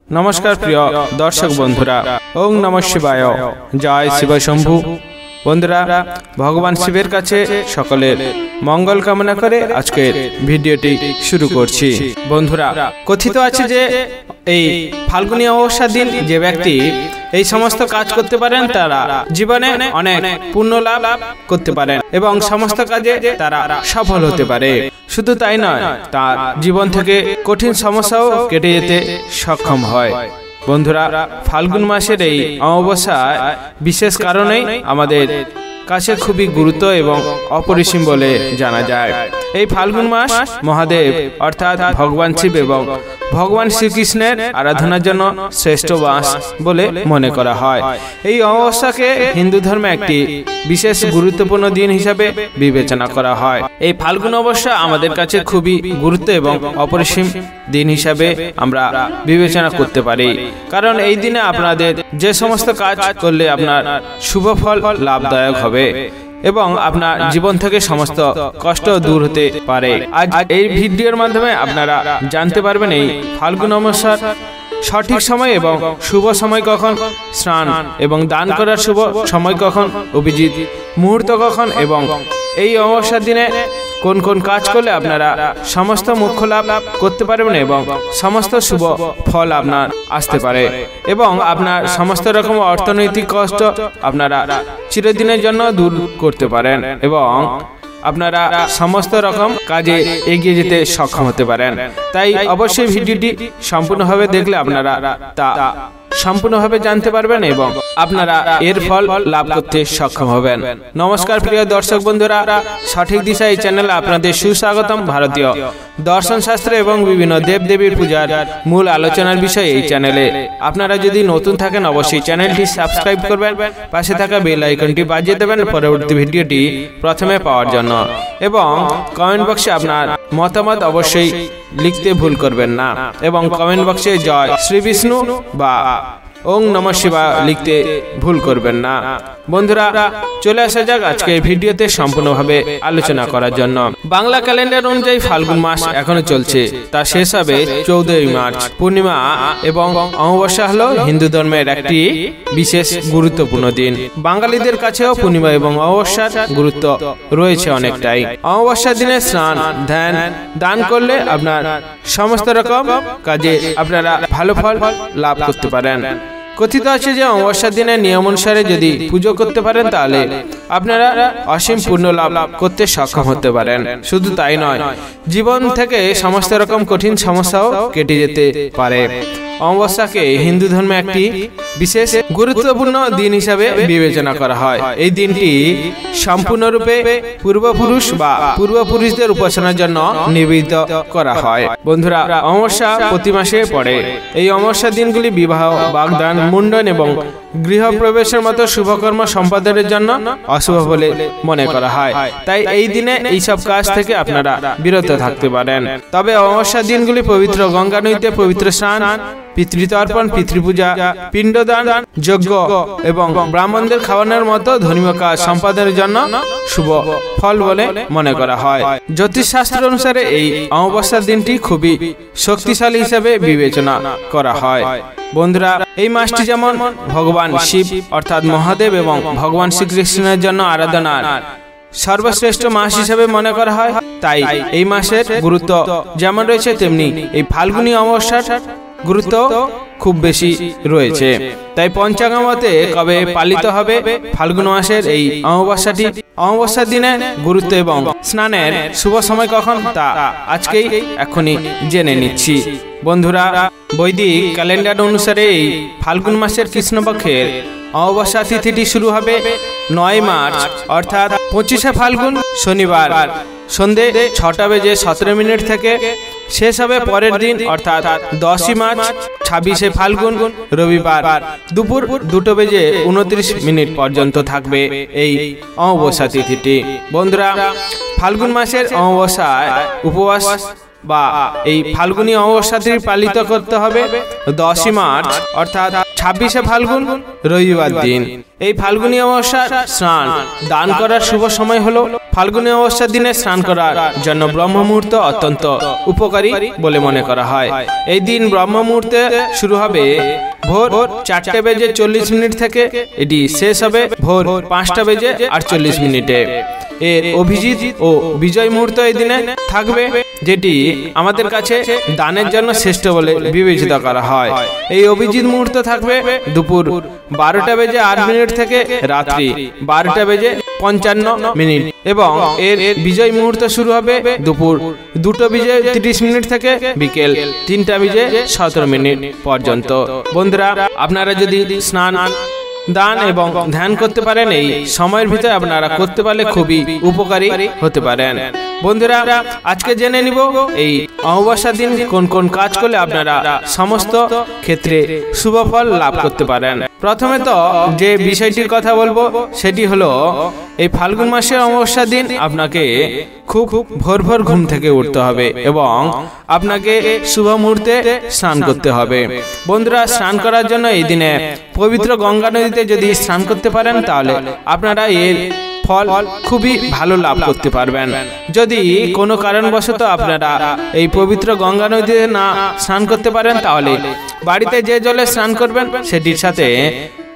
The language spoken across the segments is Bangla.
नमस्कार प्रिय दर्शक बंधुरा ओं नमः शिवाय जय शिव शंभु बंधुरा भगवान शिवेर काछे सकलेर मंगल कामना करे आजकेर भिडियोटी शुरू करछि। बंधुरा कथित आछे जे এই ফাল্গুনী অমাবস্যার দিন যে ব্যক্তি এই সমস্ত কাজ করতে পারেন তারা জীবনে অনেক পুণ্য লাভ করতে পারেন এবং সমস্ত কাজে তারা সফল হতে পারে। শুধু তাই নয়, তার জীবন থেকে কঠিন সমস্যাও কেটে যেতে সক্ষম হয়। বন্ধুরা, ফাল্গুন মাসের এই অমাবস্যা বিশেষ কারণেই আমাদের কাছে খুবই গুরুত্ব এবং অপরিসীম বলে জানা যায়। এই ফাল্গুন মাস মহাদেব অর্থাৎ ভগবান শিব এবং ভগবান শ্রীকৃষ্ণের আরাধনার জন্য শ্রেষ্ঠ মাস বলে মনে করা হয়। এই অমাবস্যাকে হিন্দু ধর্মে একটি বিশেষ গুরুত্বপূর্ণ দিন হিসাবে বিবেচনা করা হয়। এই ফাল্গুন অমাবস্যা আমাদের কাছে খুবই গুরুত্ব এবং অপরিসীম দিন হিসাবে আমরা বিবেচনা করতে পারি, কারণ এই দিনে আপনাদের যে সমস্ত কাজ করলে আপনার শুভ ফল লাভদায়ক হবে এবং আপনার জীবন থেকে সমস্ত কষ্ট দূর হতে পারে। আজ এই ভিডিওর মাধ্যমে আপনারা জানতে পারবেন এই ফাল্গুন অমাবস্যার সঠিক সময় এবং শুভ সময় কখন, স্নান এবং দান করার শুভ সময় কখন, অভিজিৎ মুহূর্ত কখন এবং এই অমাবস্যার দিনে কোন কোন কাজ করলে আপনারা সমস্ত মোক্ষ লাভ করতে পারবেন এবং সমস্ত শুভ ফল আপনার আসতে পারে এবং আপনার সমস্ত রকম অর্থনৈতিক কষ্ট আপনারা চিরদিনের জন্য দূর করতে পারেন এবং আপনারা সমস্ত রকম কাজে এগিয়ে যেতে সক্ষম হতে পারেন। তাই অবশ্যই ভিডিওটি সম্পূর্ণভাবে দেখলে আপনারা তা সম্পূর্ণভাবে জানতে পারবেন এবং আপনারা এর ফল লাভ করতে সক্ষম হবেন। নমস্কার প্রিয় দর্শক বন্ধুরা, সঠিক দিশা এই চ্যানেলে আপনাদের সুস্বাগতম। ভারতীয় দর্শন শাস্ত্র এবং বিভিন্ন দেবদেবীর পূজার মূল আলোচনার বিষয়ে এই চ্যানেলে আপনারা যদি নতুন থাকেন অবশ্যই চ্যানেলটি সাবস্ক্রাইব করবেন, পাশে থাকা বেল আইকনটি বাজিয়ে দেবেন পরবর্তী ভিডিওটি প্রথমে পাওয়ার জন্য এবং কমেন্ট বক্সে আপনার মতামত অবশ্যই লিখতে ভুল করবেন না এবং কমেন্ট বক্সে জয় শ্রী বিষ্ণু বা ওং নমঃ শিবায় লিখতে ভুল করবেন না। বন্ধুরা, চলে আসা যাক আজকে ভিডিওতে সম্পূর্ণভাবে আলোচনা করার জন্য। বাংলা ক্যালেন্ডার অনুযায়ী ফাল্গুন মাস এখনো চলছে, তা শেষ হবে 14 মার্চ। পূর্ণিমা এবং অমাবস্যা হলো হিন্দু ধর্মের একটি বিশেষ গুরুত্বপূর্ণ দিন। বাঙালিদের কাছেও পূর্ণিমা এবং অমাবস্যার গুরুত্ব রয়েছে অনেকটাই। অমাবস্যার দিনে স্নান, ধ্যান, দান করলে আপনার সমস্ত রকম কাজে আপনারা ভালো ফল লাভ করতে পারেন। কথিত আছে যে অমাবস্যার দিনে নিয়ম অনুসারে যদি পুজো করতে পারেন তাহলে আপনারা অসীম পুণ্য লাভ করতে সক্ষম হতে পারেন। শুধু তাই নয়, জীবন থেকে সমস্ত রকম কঠিন সমস্যাও কেটে যেতে পারে। অমাবস্যাকে হিন্দু ধর্মে একটি বিশেষ গুরুত্বপূর্ণ দিন হিসাবে বিবেচনা করা হয়। এই দিনটি সম্পূর্ণরূপে পূর্বপুরুষ বা পূর্বপুরুষদের উপাসনার জন্য নিবেদিত করা হয়। বন্ধুরা, অমাবস্যা প্রতি মাসে পড়ে। এই অমাবস্যার দিনগুলি বিবাহ, বাগদান, মুন্ডন এবং গৃহপ্রবেশের মতো শুভকর্ম সম্পাদনের জন্য অশুভ বলে মনে করা হয়। তাই এই দিনে এইসব কাজ থেকে আপনারা বিরত থাকতে পারেন। তবে অমাবস্যার দিনগুলি পবিত্র গঙ্গা নদীতে পবিত্র স্নান, পিতৃতর্পণ, পিতৃপূজা, পিণ্ডদান, যজ্ঞ এবং ব্রাহ্মণদের খাওয়ানোর মতো ধর্মীয় কাজ সম্পাদনের জন্য শুভ ফল বলে মনে করা হয়। জ্যোতিষশাস্ত্র অনুসারে এই অমাবস্যার দিনটি খুবই শক্তিশালী হিসেবে বিবেচনা করা হয়। বন্ধুরা, এই মাসটি যেমন ভগবান শিব অর্থাৎ মহাদেব এবং ভগবান শ্রীকৃষ্ণের জন্য আরাধনার সর্বশ্রেষ্ঠ মাস হিসেবে মনে করা হয়, তাই এই মাসের গুরুত্ব যেমন রয়েছে তেমনি এই ফাল্গুনী অমাবস্যার গুরুত্ব খুব বেশি রয়েছে। তাই পঞ্চাঙ্গ মতে কবে পালিত হবে ফাল্গুন মাসের এই অমাবস্যাটি, অমাবস্যার দিনে গুরুত্ব এবং স্নানের শুভ সময় কখন তা আজকেই এখনই জেনে নিচ্ছি। বন্ধুরা, বৈদিক ক্যালেন্ডার অনুসারে এই ফাল্গুন মাসের কৃষ্ণপক্ষের অমাবস্যা তিথিটি শুরু হবে 9 মার্চ অর্থাৎ 25শে ফাল্গুন শনিবার সন্ধে 6:17 থেকে শেষ হবে পরের দিন অর্থাৎ 10 মার্চ 26শে ফাল্গুন রবিবার দুপুর 2:29 পর্যন্ত থাকবে এই অমাবস্যা তিথিটি। বন্ধুরা, ফাল্গুন মাসের অমাবস্যায় উপবাস বা এই ফাল্গুনী অমাবস্যাটি পালিত করতে হবে 10 মার্চ অর্থাৎ 26শে ফাল্গুন রবিবার দিন। এই ফাল্গুনী অমাবস্যা স্নান দান করার শুভ সময় হলো ফাল্গুনী অমাবস্যার দিনে স্নান করার জন্য ব্রহ্ম মুহূর্ত অত্যন্ত উপকারী বলে মনে করা হয়। এই দিন ব্রহ্ম মুহূর্তে শুরু হবে ভোর 4:40 থেকে, এটি শেষ হবে ভোর 5:48 এর অভিজিৎ ও বিজয় মুহূর্ত এই দিনে থাকবে, যেটি আমাদের কাছে দানের জন্য শ্রেষ্ঠ বলে বিবেচিত করা হয়। এই অভিজিৎ মুহূর্ত থাকবে দুপুর 12:08 থেকে রাত্রি 12:55 এবং এর বিজয় মুহূর্ত শুরু হবে দুপুর 2:30 থেকে বিকেল 3:17 পর্যন্ত। বন্ধুরা, আপনারা যদি স্নান দান এবং ধ্যান করতে পারেন, এই সময়ের ভিতরে আপনারা করতে পারলে খুবই উপকারী হতে পারেন। বন্ধুরা, আজকে জেনে নিব এই অমাবস্যার দিন কোন কোন কাজ করলে আপনারা সমস্ত ক্ষেত্রে শুভ ফল লাভ করতে পারেন। প্রথমে তো যে বিষয়টির কথা বলবো সেটি হলো এই ফাল্গুন মাসের অমাবস্যার দিন আপনাকে খুব ভোর ভোর ঘুম থেকে উঠতে হবে এবং আপনাকে শুভ মুহূর্তে স্নান করতে হবে। বন্ধুরা, স্নান করার জন্য এই দিনে পবিত্র গঙ্গা নদীতে যদি স্নান করতে পারেন তাহলে আপনারা এর ফল খুবই ভালো লাভ করতে পারবেন। যদি কোনো কারণবশত আপনারা এই পবিত্র গঙ্গা নদীতে না স্নান করতে পারেন তাহলে বাড়িতে যে জলে স্নান করবেন সেটির সাথে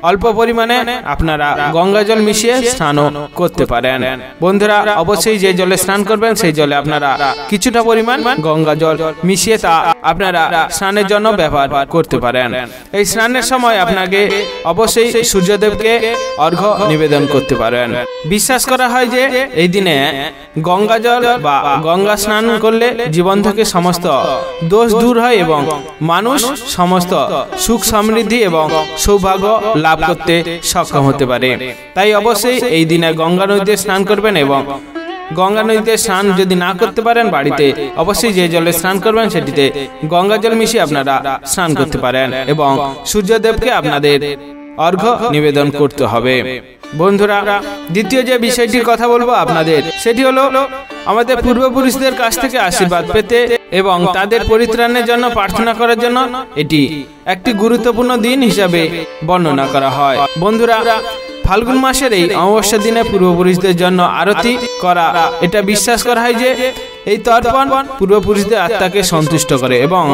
অল্প পরিমাণে আপনারা গঙ্গা জল মিশিয়ে স্নানও করতে পারেন। বন্ধুরা, অবশ্যই যে জলে স্নান করবেন সেই জলে আপনারা কিছুটা পরিমাণ গঙ্গা জল মিশিয়ে তা আপনারা স্নানের জন্য ব্যবহার করতে পারেন। এই স্নানের সময় আপনাকে অবশ্যই সূর্যদেবকে অর্ঘ্য নিবেদন করতে পারেন। বিশ্বাস করা হয় যে এই দিনে গঙ্গা জল বা গঙ্গা স্নান করলে জীবন থেকে সমস্ত দোষ দূর হয় এবং মানুষ সমস্ত সুখ সমৃদ্ধি এবং সৌভাগ্য লাভ করতে সক্ষম হতে পারে। তাই অবশ্যই এই দিনে গঙ্গা নদীতে স্নান করবেন এবং গঙ্গা নদীতে স্নান যদি না করতে পারেন বাড়িতে অবশ্যই যে জলে স্নান করবেন সেটিতে গঙ্গা জল মিশিয়ে আপনারা স্নান করতে পারেন এবং সূর্যদেবকে আপনাদের অর্ঘ্য নিবেদন করতে হবে। বন্ধুরা, দ্বিতীয় যে বিষয়টির কথা বলবো আপনাদের সেটি হলো আমাদের পূর্বপুরুষদের কাছ থেকে আশীর্বাদ পেতে এবং তাদের পরিত্রাণের জন্য প্রার্থনা করার জন্য এটি একটি গুরুত্বপূর্ণ দিন হিসাবে বর্ণনা করা হয়। বন্ধুরা, ফাল্গুন মাসের এই অমাবস্যার দিনে পূর্বপুরুষদের জন্য আরতি করা, এটা বিশ্বাস করা হয় যে এই তর্পণ পূর্বপুরুষদের আত্মাকে সন্তুষ্ট করে এবং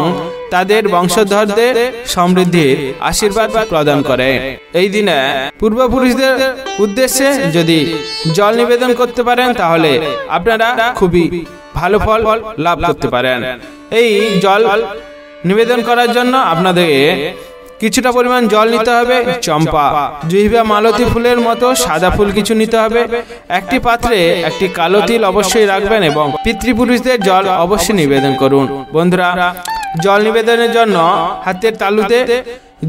তাদের বংশধরদের সমৃদ্ধির আশীর্বাদ প্রদান করে। এই দিনে পূর্বপুরুষদের উদ্দেশ্যে যদি জল নিবেদন করতে পারেন তাহলে আপনারা খুবই ভালো ফল লাভ করতে পারেন। এই জল নিবেদন করার জন্য আপনাদের কিছুটা পরিমাণ জল নিতে হবে। চম্পা, জুহি বা মালতী ফুলের মতো সাদা ফুল কিছু নিতে হবে। একটি পাত্রে একটি কালো তিল অবশ্যই রাখবেন এবং পিতৃপুরুষদের জল অবশ্যই নিবেদন করুন। বন্ধুরা, জল নিবেদনের জন্য হাতের তালুতে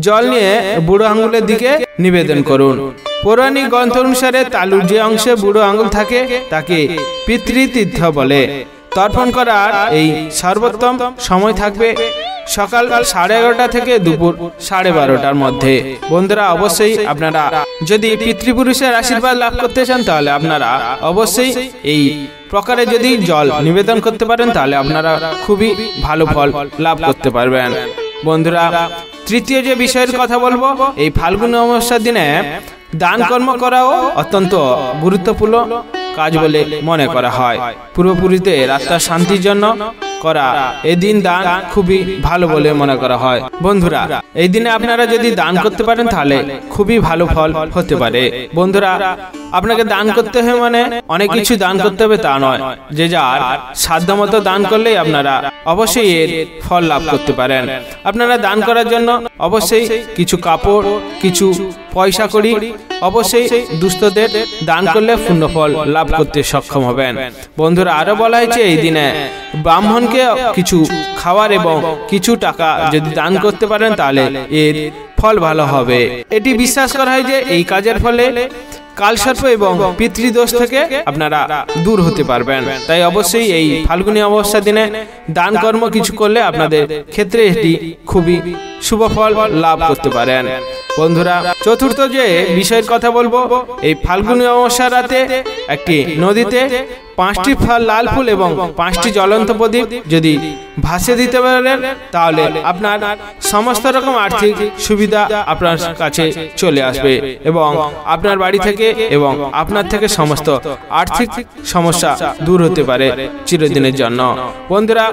জল নিয়ে বুড়ো আঙুলের দিকে নিবেদন করুন। পৌরাণিক গ্রন্থ অনুসারে তালুর যে অংশে বুড়ো আঙুল থাকে তাকে পিতৃতীর্থ বলে। তর্পণ করার এই সর্বোত্তম সময় থাকবে সকাল 11:30 থেকে দুপুর 12:30 মধ্যে। বন্ধুরা, অবশ্যই আপনারা যদি পিতৃপুরুষের আশীর্বাদ লাভ করতে চান তাহলে আপনারা অবশ্যই এই প্রকারে যদি জল নিবেদন করতে পারেন তাহলে আপনারা খুবই ভালো ফল লাভ করতে পারবেন। বন্ধুরা, তৃতীয় যে বিষয়ের কথা বলবো, এই ফাল্গুন অমাবস্যার দিনে দান কর্ম করাও অত্যন্ত গুরুত্বপূর্ণ কাজ বলে মনে করা হয়। পূর্বপুরুষদের আত্মার শান্তির জন্য করা এই দিন দান খুবই ভালো বলে মনে করা হয়। বন্ধুরা, এই দিনে আপনারা যদি দান করতে পারেন তাহলে খুবই ভালো ফল হতে পারে। বন্ধুরা, আপনাকে দান করতে হবে মানে অনেক কিছু দান করতে হবে তা নয়, যে যার সাধ্যমতো দান করলেই আপনারা অবশ্যই এর ফল লাভ করতে পারেন। আপনারা দান করার জন্য অবশ্যই কিছু কাপড়, কিছু পয়সা করি অবশ্যই দুস্থদের দান করলে পূর্ণ ফল লাভ করতে সক্ষম হবেন। বন্ধুরা, আরো বলা হয়েছে এই দিনে ব্রাহ্মণকে কিছু খাওয়ার এবং কিছু টাকা যদি দান করতে পারেন তাহলে এর ফল ভালো হবে। এটি বিশ্বাস করা হয় যে এই কাজের ফলে কালসর্প এবং পিতৃদোষ থেকে আপনারা দূর হতে পারবেন। তাই অবশ্যই এই ফাল্গুনী অমাবস্যার দিনে দান কর্ম কিছু করলে আপনাদের ক্ষেত্রে এটি খুবই শুভ ফল লাভ করতে পারেন। বন্ধুরা, চতুর্থ যে বিষয়ের কথা বলবো, এই ফাল্গুনী অমাবস্যার রাতে একটি নদীতে 5টি লাল ফুল এবং 5টি জ্বলন্ত প্রদীপ যদি ভাসে দিতে পারেন তাহলে আপনার সমস্ত রকম আর্থিক সুবিধা আপনার কাছে চলে আসবে এবং আপনার বাড়ি থেকে এবং আপনার থেকে সমস্ত আর্থিক সমস্যা দূর হতে পারে চিরদিনের জন্য। বন্ধুরা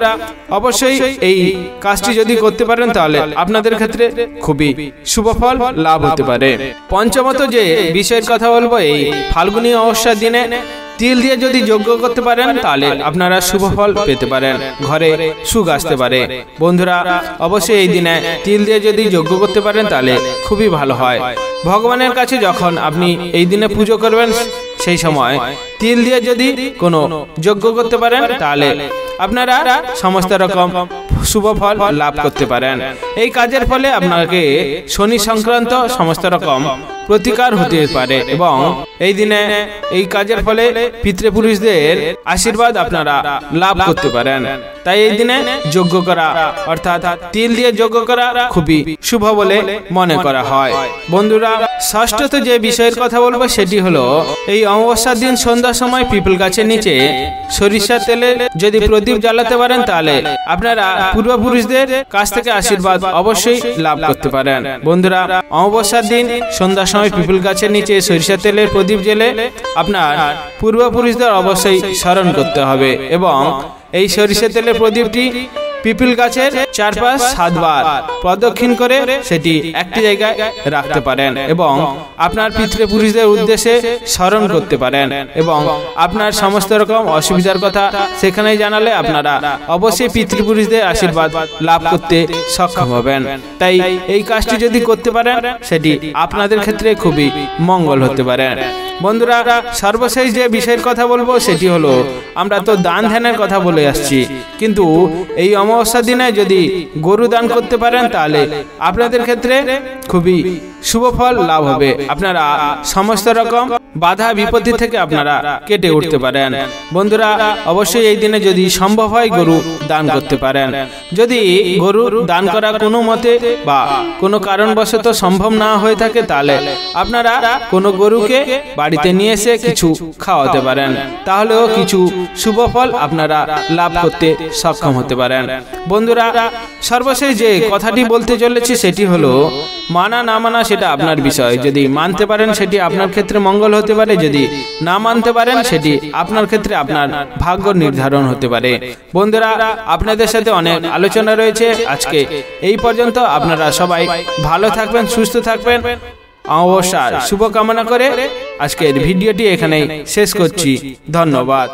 অবশ্যই এই কাজটি যদি করতে পারেন তাহলে আপনাদের ক্ষেত্রে খুবই শুভ ফল লাভ হতে পারে। পঞ্চমত যে বিষয়ের কথা বলবো, এই ফাল্গুনী অমাবস্যার দিনে তিল দিয়ে যদি যজ্ঞ করতে পারেন তাহলে আপনারা শুভ ফল পেতে পারেন, ঘরে সুখ আসতে পারে। বন্ধুরা অবশ্যই এই দিনে তিল দিয়ে যদি যজ্ঞ করতে পারেন তাহলে খুবই ভালো হয়। ভগবানের কাছে যখন আপনি এই দিনে পুজো করবেন সেই সময় তিল দিয়ে যদি কোনো যজ্ঞ করতে পারেন তাহলে আপনারা সমস্ত রকম শুভ ফল লাভ করতে পারেন। এই কাজের ফলে আপনাকে শনি সংক্রান্ত সমস্ত রকম প্রতিকার হতে পারে এবং এই দিনে এই কাজের ফলে পিতৃপুরুষদের আশীর্বাদ আপনারা লাভ করতে পারেন। তাই এই দিনে যজ্ঞ করা অর্থাৎ তিল দিয়ে যজ্ঞ করা খুবই শুভ বলে মনে করা হয়। বন্ধুরা ষষ্ঠত যে বিষয়ের কথা বলবো সেটি হলো, এই অমাবস্যার দিন সন্ধ্যার সময় পিপল গাছের নিচে সরিষার তেলে যদি প্রদীপ জ্বালাতে পারেন তাহলে আপনারা পূর্বপুরুষদের কাছ থেকে আশীর্বাদ অবশ্যই লাভ করতে পারেন। বন্ধুরা অমাবস্যার দিন সন্ধ্যার সময় পিপল গাছের নিচে সরিষার তেলের প্রদীপ জ্বেলে আপনার পূর্বপুরুষদের অবশ্যই স্মরণ করতে হবে এবং এই সরিষার তেলের প্রদীপটি পিপল গাছের চারপাশ 7 বার প্রদক্ষিণ করে সেটি একটি জায়গায় রাখতে পারেন এবং আপনার পিতৃপুরুষদের উদ্দেশ্যে স্মরণ করতে পারেন এবং আপনার সমস্ত রকম অসুবিধার কথা সেখানে জানালে আপনারা অবশ্যই পিতৃপুরুষদের আশীর্বাদ লাভ করতে সক্ষম হবেন। তাই এই কাজটি যদি করতে পারেন সেটি আপনাদের ক্ষেত্রে খুবই মঙ্গল হতে পারে। বন্ধুরা সর্বশেষ যে বিষয়ের কথা বলবো সেটি হলো, আমরা তো দান ধ্যানের কথা বলে আসছি, কিন্তু এই অমাবস্যার দিনে যদি গরু দান করতে পারেন তাহলে আপনাদের ক্ষেত্রে খুবই শুভ ফল লাভ হবে। আপনারা সমস্ত রকম বাধা বিপত্তি থেকে আপনারা কেটে উঠতে পারেন। বন্ধুরা অবশ্যই এই দিনে যদি সম্ভব হয় গরু দান করতে পারেন। যদি গরু দান করা কোনো মতে বা কোনো কারণবশত সম্ভব না হয়ে থাকে তাহলে আপনারা কোনো গরুকে বাড়িতে নিয়ে এসে কিছু খাওয়াতে পারেন, তাহলেও কিছু শুভ ফল আপনারা লাভ করতে সক্ষম হতে পারেন। বন্ধুরা সর্বশেষ যে কথাটি বলতে চলেছি সেটি হলো, মানা না মানা সেটা আপনার বিষয়। যদি মানতে পারেন সেটি আপনার ক্ষেত্রে মঙ্গল হতে পারে, যদি না মানতে পারেন সেটি আপনার ক্ষেত্রে আপনার ভাগ্য নির্ধারণ হতে পারে। বন্ধুরা আপনাদের সাথে অনেক আলোচনা রয়েছে, আজকে এই পর্যন্ত। আপনারা সবাই ভালো থাকবেন, সুস্থ থাকবেন, অবশ্যই শুভকামনা করে আজকের ভিডিওটি এখানেই শেষ করছি। ধন্যবাদ।